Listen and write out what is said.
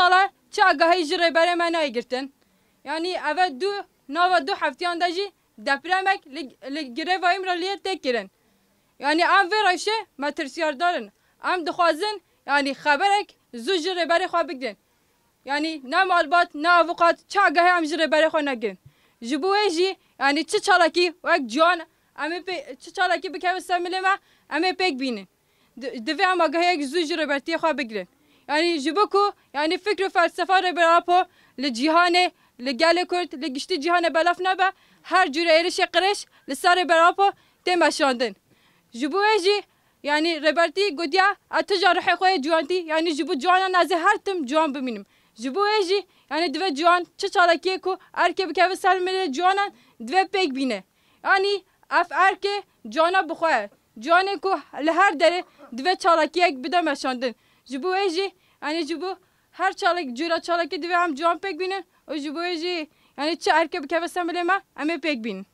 ساله چه آگاهی جره برای من نایگرتن یعنی اول دو هفتیان داشی دپرمک لگره وایم را لیت تکرن یعنی ام ویرایشه مترسیار دارن ام دخوازن یعنی خبرک زو جره برای خواه بگیرن یعنی نه معلومات نه آووقات چه آگاهی ام جره برای خواه نگیرن جبوه جی یعنی چه چالاکی وقت جوان چه چالاکی بکه سمیله ما امه پیک بینن دوی ام آگاهی زو جره برای خواه بگیرن یعنی جبو کو یعنی فکر و فلسفه رو براپو لجیهانه لگل کرد لگشتی جهان بلاف نبا هر جور ایرش قرش لسر براپو تماشاندن جبوه جی یعنی ربرتی گودیا اتجار حقوق جوانتی یعنی جبو جوانا نازه هر تم جوان ببینم جبوه جی یعنی دو جوان چه چالاکیه کو ارکه بکه سلمله جوانا دو پیک بینه یعنی اف ارکه جوانا بخواه جوانه کو لهر دره دو چالاکیه بده مشاندن جبوه جی یعنی جبو هر چالاک جورا چالاکی دو هم جوان پیک بینه و جبوه جی یعنی چه ارکه بکه سلمله ما همه پیک بین